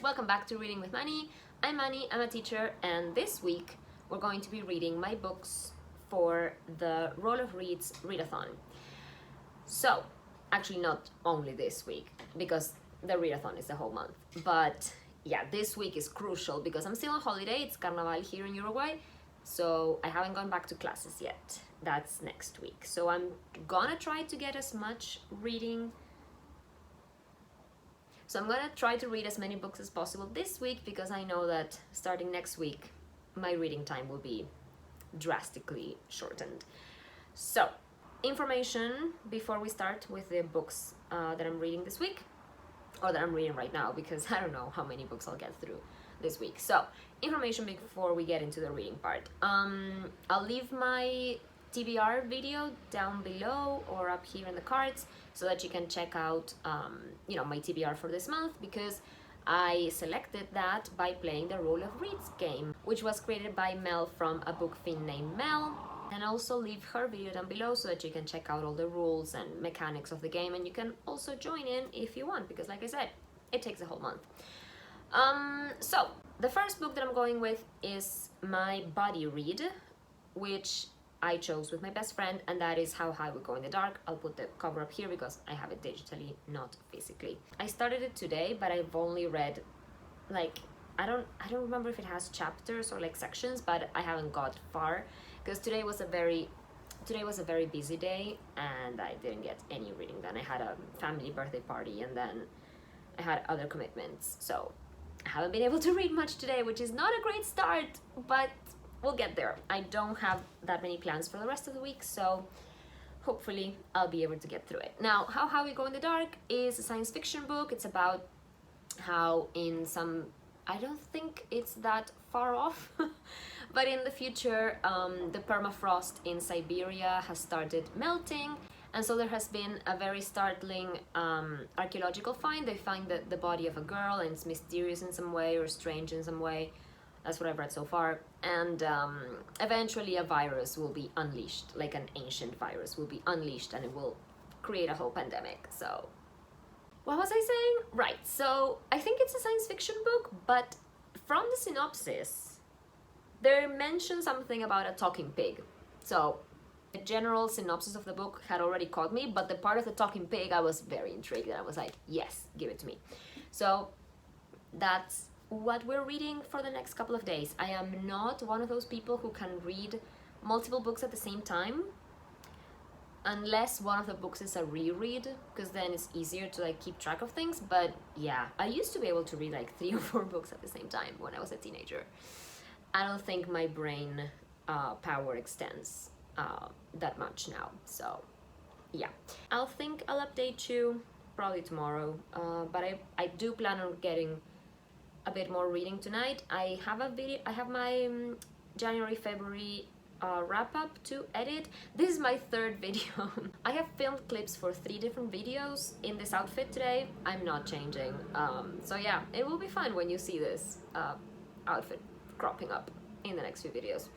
Welcome back to Reading with Manny. I'm Manny, I'm a teacher, and this week we're going to be reading my books for the Roll of Reads Readathon. So, actually not only this week, because the readathon is the whole month, but yeah, this week is crucial because I'm still on holiday. It's Carnaval here in Uruguay, so I haven't gone back to classes yet. That's next week. So I'm gonna try to get as much reading. So I'm gonna try to read as many books as possible this week because I know that starting next week, my reading time will be drastically shortened. So, information before we start with the books that I'm reading this week, or that I'm reading right now, because I don't know how many books I'll get through this week. So, information before we get into the reading part. I'll leave my TBR video down below or up here in the cards so that you can check out my TBR for this month, because I selected that by playing the Roll of Reads game, which was created by Mel from a book fiend named Mel. And also leave her video down below so that you can check out all the rules and mechanics of the game, and you can also join in if you want, because like I said, it takes a whole month. So the first book that I'm going with is my buddy read, which I chose with my best friend, and that is How High We Go in the Dark. I'll put the cover up here because I have it digitally, not physically. I started it today, but I've only read I don't remember if it has chapters or sections, but I haven't got far because today was a very busy day and I didn't get any reading done. I had a family birthday party and then I had other commitments, so I haven't been able to read much today, which is not a great start, but we'll get there. I don't have that many plans for the rest of the week, so hopefully I'll be able to get through it. Now, How High We Go in the Dark is a science fiction book. It's about how in some, I don't think it's that far off, but in the future, the permafrost in Siberia has started melting, and so there has been a very startling archaeological find. They find the body of a girl, and it's mysterious in some way or strange in some way. That's what I've read so far. And eventually a virus will be unleashed, like an ancient virus will be unleashed, and it will create a whole pandemic. So what was I saying? Right, so I think it's a science fiction book, but from the synopsis, they mention something about a talking pig. So the general synopsis of the book had already caught me, but the part of the talking pig, I was very intrigued, and I was like, yes, give it to me. So that's what we're reading for the next couple of days. I am not one of those people who can read multiple books at the same time, unless one of the books is a reread, because then it's easier to keep track of things. But yeah, I used to be able to read 3 or 4 books at the same time when I was a teenager. I don't think my brain power extends that much now, so yeah. I'll update you probably tomorrow, but I do plan on getting a bit more reading tonight. I have my January, February wrap up to edit. This is my 3rd video. I have filmed clips for 3 different videos in this outfit today. I'm not changing. So yeah, it will be fun when you see this outfit cropping up in the next few videos.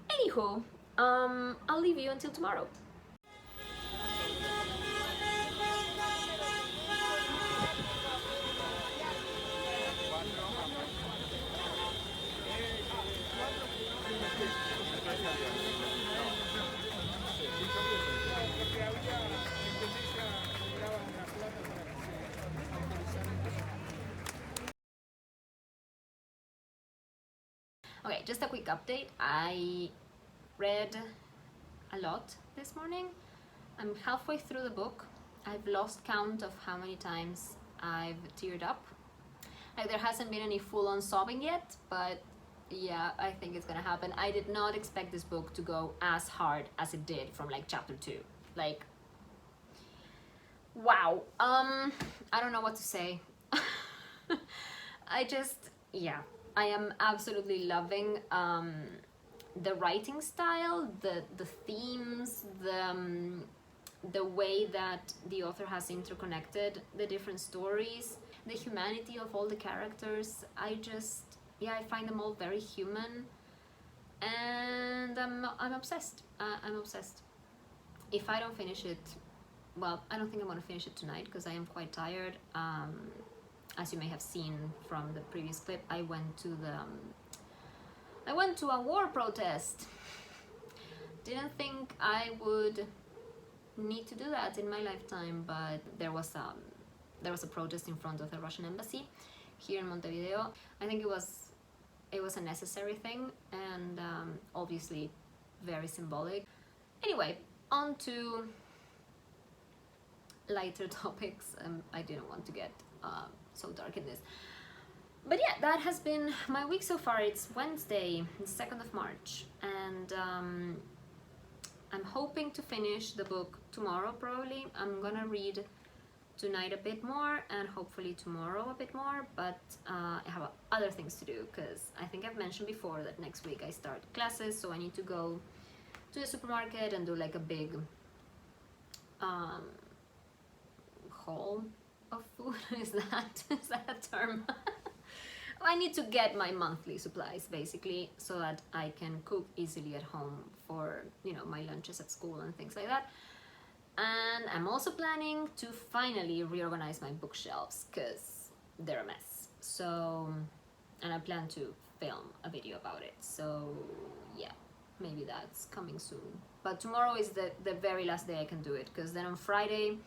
Anywho, I'll leave you until tomorrow. Okay, just a quick update. I read a lot this morning. I'm halfway through the book. I've lost count of how many times I've teared up. There hasn't been any full-on sobbing yet, but yeah, I think it's gonna happen. I did not expect this book to go as hard as it did from chapter 2. Wow. I don't know what to say. I am absolutely loving the writing style, the themes, the way that the author has interconnected the different stories, the humanity of all the characters. I find them all very human, and I'm obsessed. I'm obsessed. If I don't finish it, well, I don't think I'm gonna finish it tonight because I am quite tired. as you may have seen from the previous clip, I went to a war protest. Didn't think I would need to do that in my lifetime, but there was a protest in front of the Russian embassy here in Montevideo. I think it was a necessary thing, and obviously very symbolic. Anyway, on to lighter topics. I didn't want to get so dark in this. But yeah, that has been my week so far. It's Wednesday, the 2nd of March, and I'm hoping to finish the book tomorrow probably. I'm gonna read tonight a bit more and hopefully tomorrow a bit more, but I have other things to do because I think I've mentioned before that next week I start classes, so I need to go to the supermarket and do like a big haul of food. Is that a term? I need to get my monthly supplies basically so that I can cook easily at home for, you know, my lunches at school and things like that. And I'm also planning to finally reorganize my bookshelves because they're a mess. So, and I plan to film a video about it. So yeah, maybe that's coming soon. But tomorrow is the very last day I can do it, because then on Friday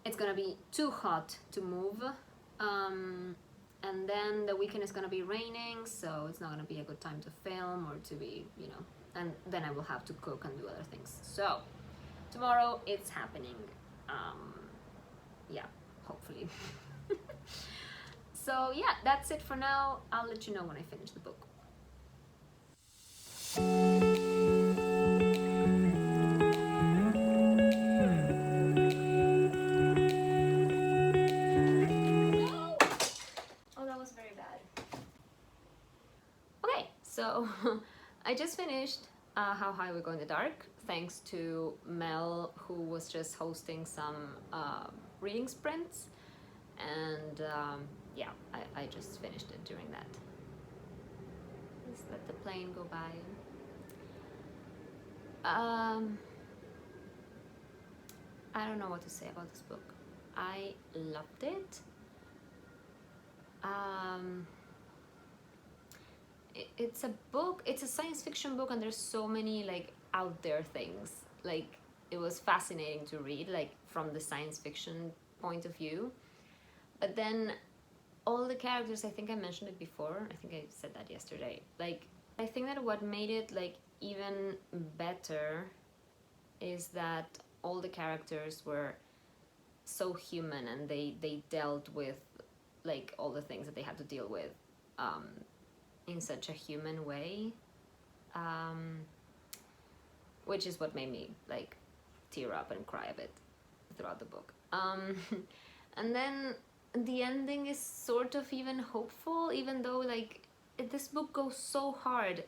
it's gonna be too hot to move. And then the weekend is gonna be raining, so it's not gonna be a good time to film or to be, you know, and then I will have to cook and do other things. So tomorrow it's happening. Yeah, hopefully. So yeah, that's it for now. I'll let you know when I finish the book. So I just finished How High We Go in the Dark, thanks to Mel, who was just hosting some reading sprints, and yeah, I just finished it during that. Just let the plane go by. I don't know what to say about this book. I loved it. It's a book, it's a science fiction book, and there's so many like out there things. Like, it was fascinating to read, like from the science fiction point of view. But then all the characters, I think I mentioned it before, I think I said that yesterday, like I think that what made it like even better is that all the characters were so human, and they dealt with like all the things that they had to deal with in such a human way, which is what made me like tear up and cry a bit throughout the book. And then the ending is sort of even hopeful, even though like this book goes so hard.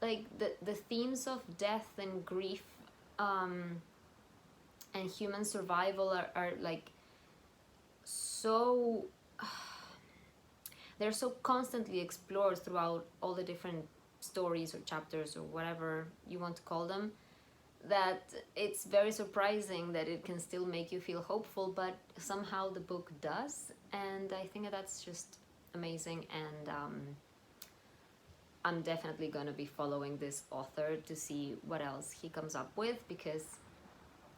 Like the themes of death and grief and human survival are like so they're so constantly explored throughout all the different stories or chapters or whatever you want to call them, that it's very surprising that it can still make you feel hopeful, but somehow the book does, and I think that's just amazing. And I'm definitely gonna be following this author to see what else he comes up with, because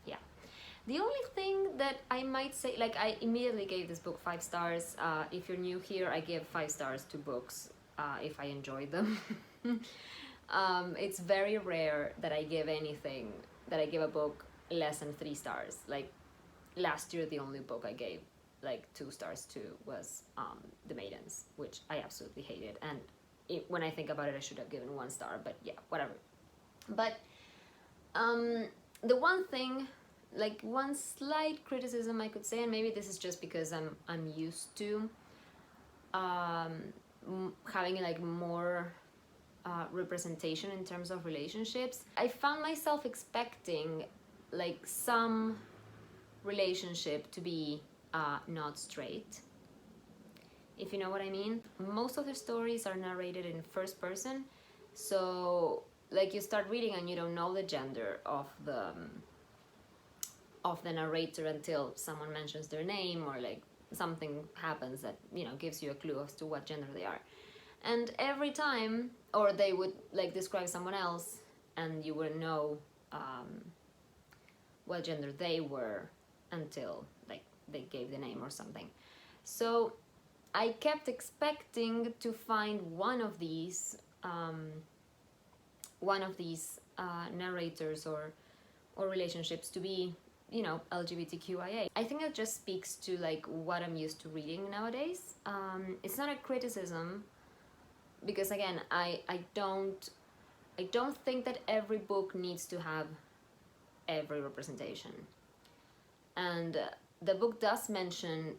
yeah. The only thing that I might say, like, I immediately gave this book 5 stars. If you're new here, I give 5 stars to books if I enjoy them. It's very rare that I give a book less than 3 stars. Like, last year the only book I gave like 2 stars to was The Maidens, which I absolutely hated. And when I think about it, I should have given 1 star, but yeah, whatever. But the one thing, like one slight criticism I could say, and maybe this is just because I'm used to having like more representation in terms of relationships. I found myself expecting like some relationship to be not straight, if you know what I mean. Most of the stories are narrated in first person, so like you start reading and you don't know the gender of the narrator until someone mentions their name, or like something happens that, you know, gives you a clue as to what gender they are. And every time, or they would like describe someone else and you wouldn't know what gender they were until like they gave the name or something. So I kept expecting to find one of these narrators or relationships to be, you know, LGBTQIA. I think that just speaks to like what I'm used to reading nowadays. It's not a criticism, because again, I don't think that every book needs to have every representation. And the book does mention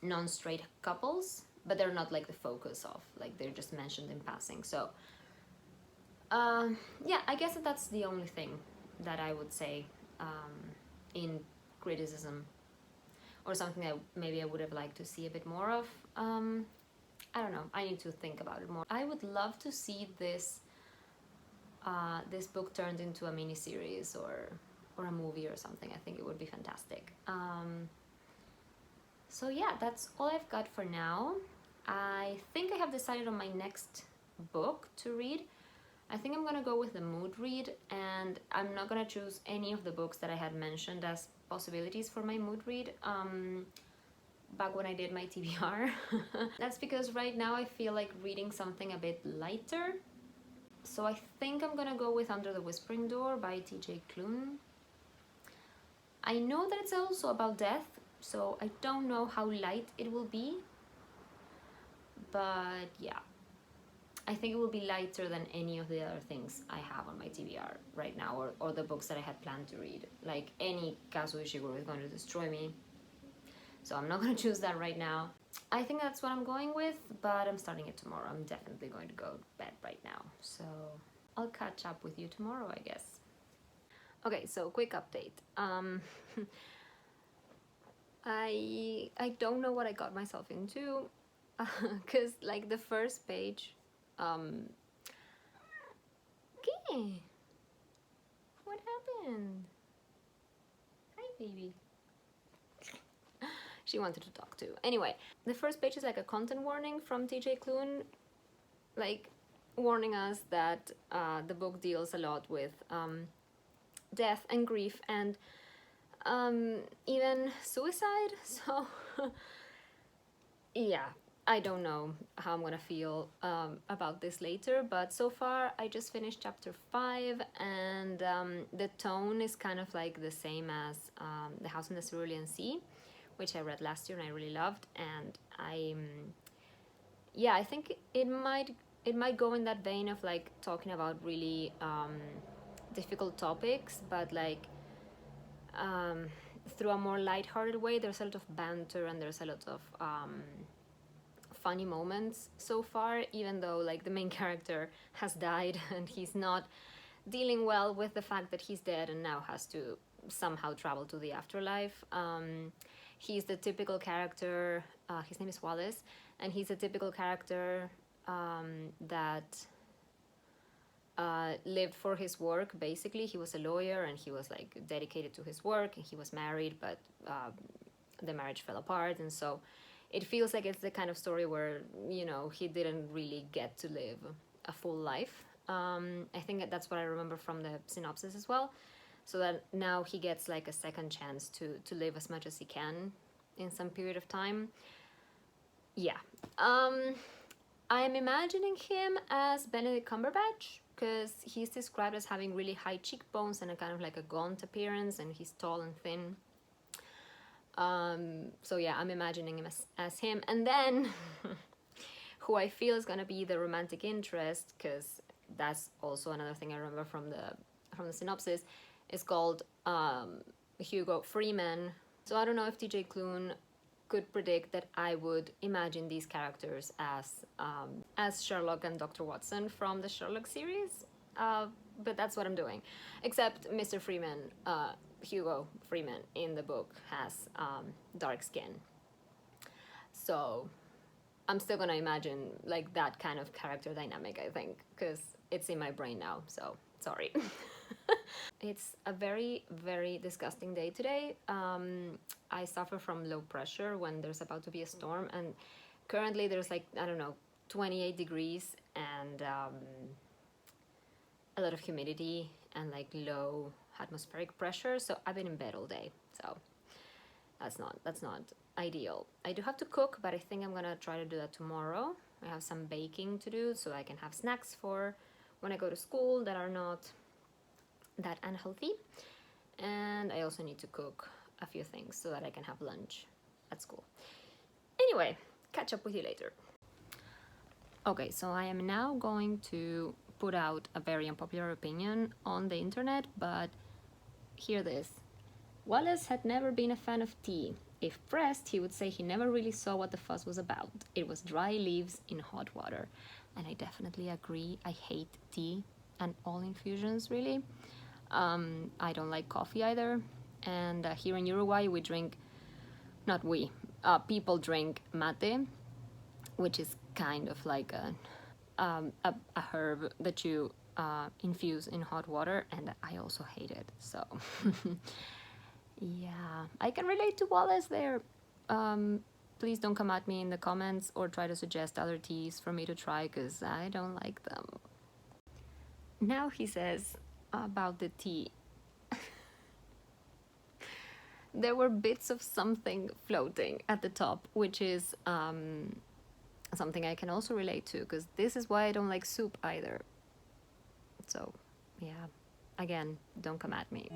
non-straight couples, but they're not like the focus of, like, they're just mentioned in passing. So yeah, I guess that's the only thing that I would say in criticism, or something that maybe I would have liked to see a bit more of. I don't know, I need to think about it more. I would love to see this this book turned into a mini-series or a movie or something. I think it would be fantastic. So yeah, that's all I've got for now. I think I have decided on my next book to read. I think I'm gonna go with the mood read, and I'm not gonna choose any of the books that I had mentioned as possibilities for my mood read back when I did my TBR. That's because right now I feel like reading something a bit lighter. So I think I'm gonna go with Under the Whispering Door by T.J. Klune. I know that it's also about death, so I don't know how light it will be, but yeah, I think it will be lighter than any of the other things I have on my TBR right now, or the books that I had planned to read. Like, any Kazuo Ishiguro is going to destroy me, so I'm not going to choose that right now. I think that's what I'm going with, but I'm starting it tomorrow. I'm definitely going to go to bed right now, so I'll catch up with you tomorrow, I guess. Okay, so quick update. I don't know what I got myself into, because like the first page, okay, what happened? Hi, baby. She wanted to talk too. Anyway, the first page is like a content warning from TJ Klune, like warning us that the book deals a lot with death and grief and even suicide. So yeah, I don't know how I'm gonna feel about this later, but so far I just finished chapter 5, and the tone is kind of like the same as The House in the Cerulean Sea, which I read last year and I really loved. And yeah, I think it might go in that vein of like talking about really difficult topics, but like through a more lighthearted way. There's a lot of banter and there's a lot of funny moments so far, even though like the main character has died and he's not dealing well with the fact that he's dead and now has to somehow travel to the afterlife. He's the typical character, his name is Wallace, and he's a typical character that lived for his work. Basically, he was a lawyer and he was like dedicated to his work, and he was married, but the marriage fell apart, and so it feels like it's the kind of story where, you know, he didn't really get to live a full life. I think that's what I remember from the synopsis as well. So that now he gets like a second chance to live as much as he can in some period of time. Yeah. I'm imagining him as Benedict Cumberbatch, because he's described as having really high cheekbones and a kind of like a gaunt appearance, and he's tall and thin. So yeah, I'm imagining him as him. And then who I feel is gonna be the romantic interest, because that's also another thing I remember from the synopsis, is called Hugo Freeman. So I don't know if TJ Klune could predict that I would imagine these characters as Sherlock and Dr. Watson from the Sherlock series, but that's what I'm doing. Except Mr. Freeman, Hugo Freeman in the book, has dark skin, so I'm still gonna imagine like that kind of character dynamic, I think, because it's in my brain now, so sorry. It's a very, very disgusting day today. I suffer from low pressure when there's about to be a storm, and currently there's like, I don't know, 28 degrees and a lot of humidity and like low atmospheric pressure. So I've been in bed all day. So that's not ideal. I do have to cook, but I think I'm gonna try to do that tomorrow. I have some baking to do so I can have snacks for when I go to school that are not that unhealthy. And I also need to cook a few things so that I can have lunch at school. Anyway, catch up with you later. Okay, so I am now going to put out a very unpopular opinion on the internet, but hear this. Wallace had never been a fan of tea. If pressed, he would say he never really saw what the fuss was about. It was dry leaves in hot water. And I definitely agree. I hate tea and all infusions, really. I don't like coffee either. And here in Uruguay, we drink, not we, people drink mate, which is kind of like a herb that you infuse in hot water, and I also hate it. So yeah, I can relate to Wallace there. Please don't come at me in the comments or try to suggest other teas for me to try, because I don't like them. Now he says about the tea. There were bits of something floating at the top, which is something I can also relate to, because this is why I don't like soup either. So yeah, again, don't come at me.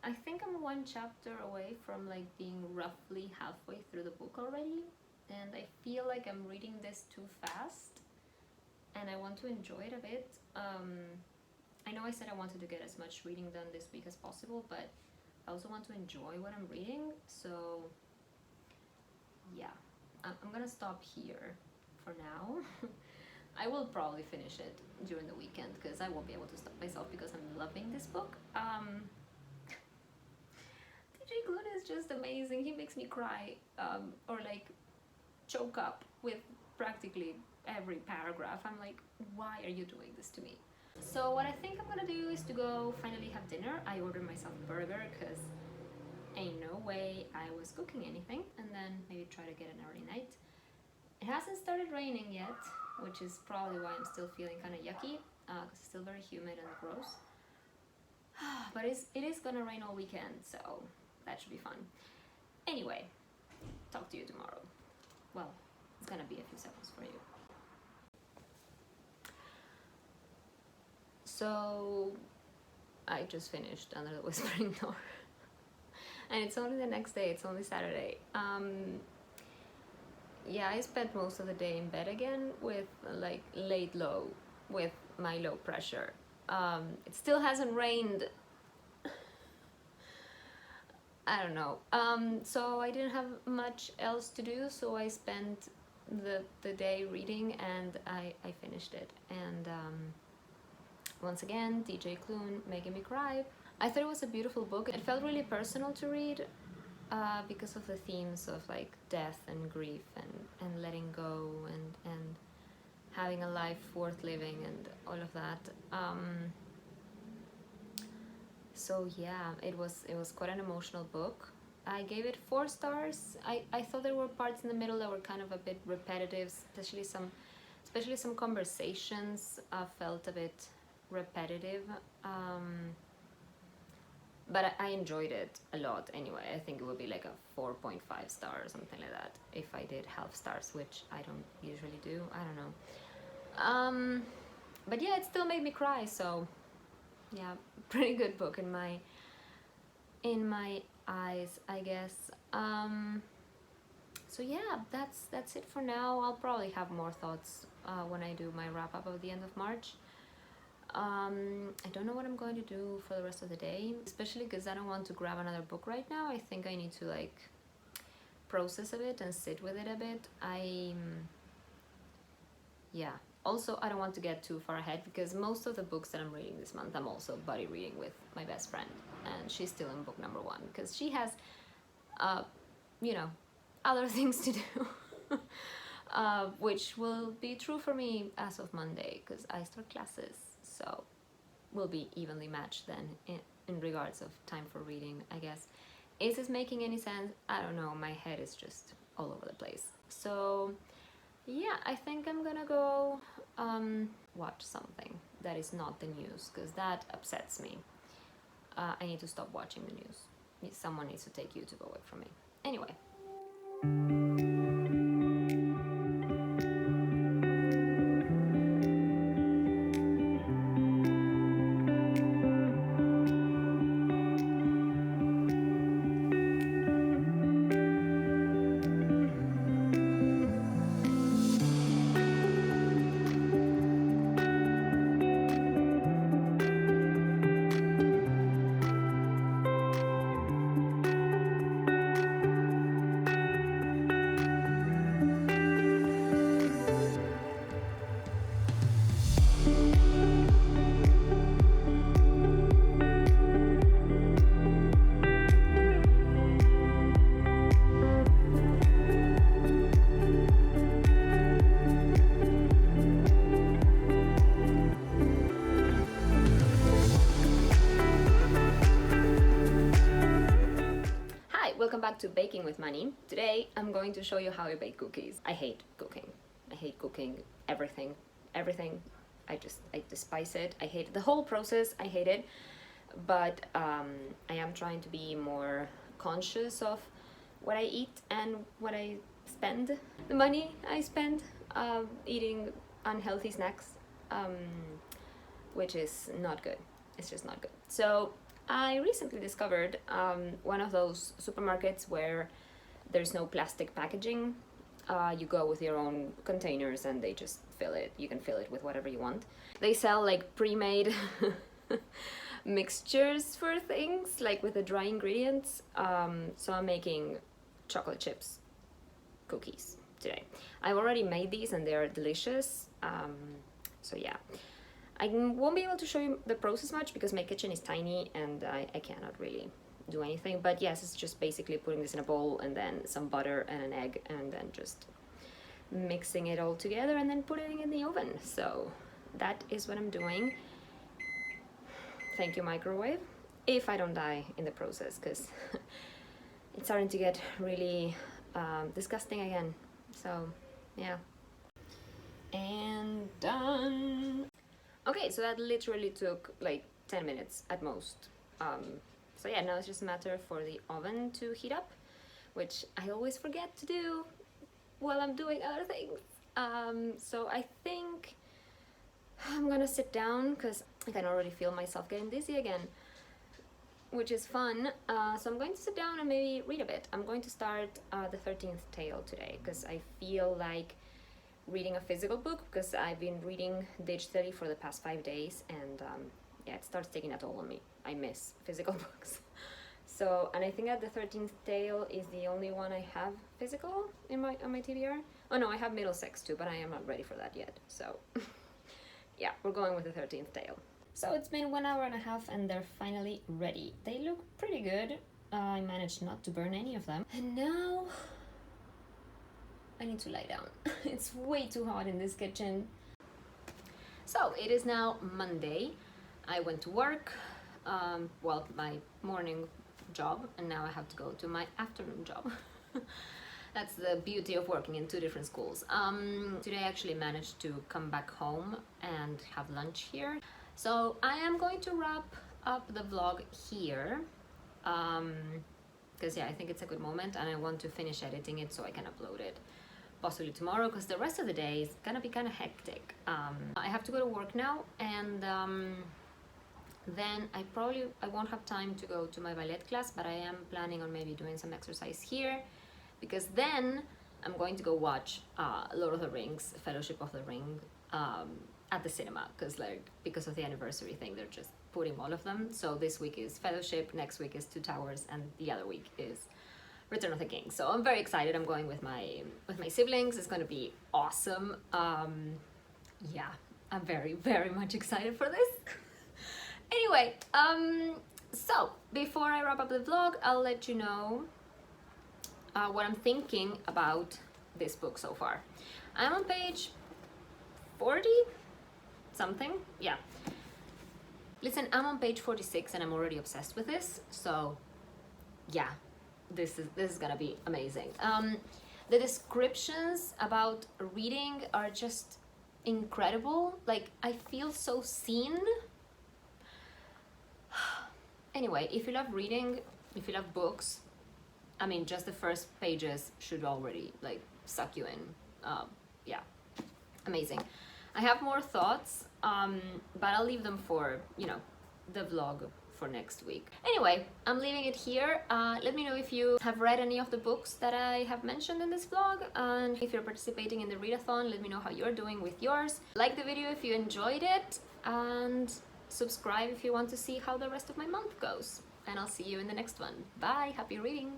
I think I'm one chapter away from like being roughly halfway through the book already, and I feel like I'm reading this too fast and I want to enjoy it a bit. I know I said I wanted to get as much reading done this week as possible, but I also want to enjoy what I'm reading, so yeah, I'm gonna stop here for now. I will probably finish it during the weekend because I won't be able to stop myself because I'm loving this book. DJ Clune is just amazing. He makes me cry or like choke up with practically every paragraph. I'm like, why are you doing this to me? So what I think I'm gonna do is to go finally have dinner. I ordered myself a burger because ain't no way I was cooking anything, and then maybe try to get an early night. It hasn't started raining yet, which is probably why I'm still feeling kind of yucky, because it's still very humid and gross. But it is gonna rain all weekend, so that should be fun. Anyway, talk to you tomorrow. Well, it's gonna be a few seconds for you. So I just finished Under the Whispering Door. And it's only the next day, it's only Saturday. Yeah, I spent most of the day in bed again with like laid low with my low pressure. It still hasn't rained. I don't know. So I didn't have much else to do, so I spent the day reading, and I finished it. And once again, DJ Clune making me cry. I thought it was a beautiful book. It felt really personal to read because of the themes of like death and grief and letting go and having a life worth living and all of that. So yeah, it was quite an emotional book. I gave it 4 stars. I thought there were parts in the middle that were kind of a bit repetitive, especially some conversations felt a bit repetitive. But I enjoyed it a lot anyway. I think it would be like a 4.5 star or something like that if I did half stars, which I don't usually do. I don't know. But yeah, it still made me cry, so yeah, pretty good book in my eyes, I guess. So yeah, that's it for now. I'll probably have more thoughts when I do my wrap up at the end of March. I don't know what I'm going to do for the rest of the day, especially because I don't want to grab another book right now. I think I need to like process a bit and sit with it a bit. Yeah, also I don't want to get too far ahead because most of the books that I'm reading this month I'm also buddy reading with my best friend, and she's still in book number 1 because she has you know, other things to do. Which will be true for me as of Monday because I start classes, so we'll be evenly matched then in regards of time for reading, I guess. Is this making any sense? I don't know, my head is just all over the place. So yeah, I think I'm gonna go watch something that is not the news because that upsets me. I need to stop watching the news. Someone needs to take YouTube away from me. Anyway. Welcome back to Baking with Money. Today I'm going to show you how I bake cookies. I hate cooking. I hate cooking everything. I despise it. I hate the whole process. I hate it. But I am trying to be more conscious of what I eat and what I spend. The money I spend eating unhealthy snacks, which is not good. It's just not good. So I recently discovered one of those supermarkets where there's no plastic packaging. You go with your own containers and they just fill it. You can fill it with whatever you want. They sell like pre-made mixtures for things, like with the dry ingredients. So I'm making chocolate chips cookies today. I've already made these and they are delicious. So yeah. I won't be able to show you the process much because my kitchen is tiny and I cannot really do anything. But yes, it's just basically putting this in a bowl and then some butter and an egg and then just mixing it all together and then putting it in the oven. So that is what I'm doing. Thank you, microwave. If I don't die in the process, because it's starting to get really disgusting again. So yeah. And done. Okay, so that literally took like 10 minutes at most. So yeah, now it's just a matter for the oven to heat up, which I always forget to do while I'm doing other things. So I think I'm gonna sit down because I can already feel myself getting dizzy again, which is fun. So I'm going to sit down and maybe read a bit. I'm going to start the 13th Tale today because I feel like reading a physical book because I've been reading digitally for the past 5 days and yeah, it starts taking a toll on me. I miss physical books. So, and I think that the 13th Tale is the only one I have physical on my TBR. Oh no, I have Middlesex too, but I am not ready for that yet. So yeah, we're going with the 13th Tale. So it's been 1 hour and a half and they're finally ready. They look pretty good. I managed not to burn any of them. And now I need to lie down. It's way too hot in this kitchen. So it is now Monday. I went to work. Well, my morning job, and now I have to go to my afternoon job. That's the beauty of working in two different schools. Today I actually managed to come back home and have lunch here. So I am going to wrap up the vlog here. Because yeah, I think it's a good moment, and I want to finish editing it so I can upload it possibly tomorrow, because the rest of the day is gonna be kind of hectic. I have to go to work now, and then I won't have time to go to my ballet class, but I am planning on maybe doing some exercise here, because then I'm going to go watch Lord of the Rings, Fellowship of the Ring, at the cinema, because of the anniversary thing, they're just putting all of them. So this week is Fellowship, next week is Two Towers, and the other week is Return of the King. So I'm very excited. I'm going with my siblings. It's going to be awesome. Yeah, I'm very, very much excited for this. Anyway, so before I wrap up the vlog, I'll let you know what I'm thinking about this book so far. I'm on page 40 something, yeah. Listen, I'm on page 46 and I'm already obsessed with this, so yeah, this is gonna be amazing. The descriptions about reading are just incredible. Like, I feel so seen. Anyway, if you love reading, if you love books, I mean, just the first pages should already like suck you in. Yeah, amazing. I have more thoughts, but I'll leave them for, you know, the vlog for next week. Anyway, I'm leaving it here. Let me know if you have read any of the books that I have mentioned in this vlog, and if you're participating in the readathon, let me know how you're doing with yours. Like the video if you enjoyed it, and subscribe if you want to see how the rest of my month goes. And I'll see you in the next one. Bye, happy reading!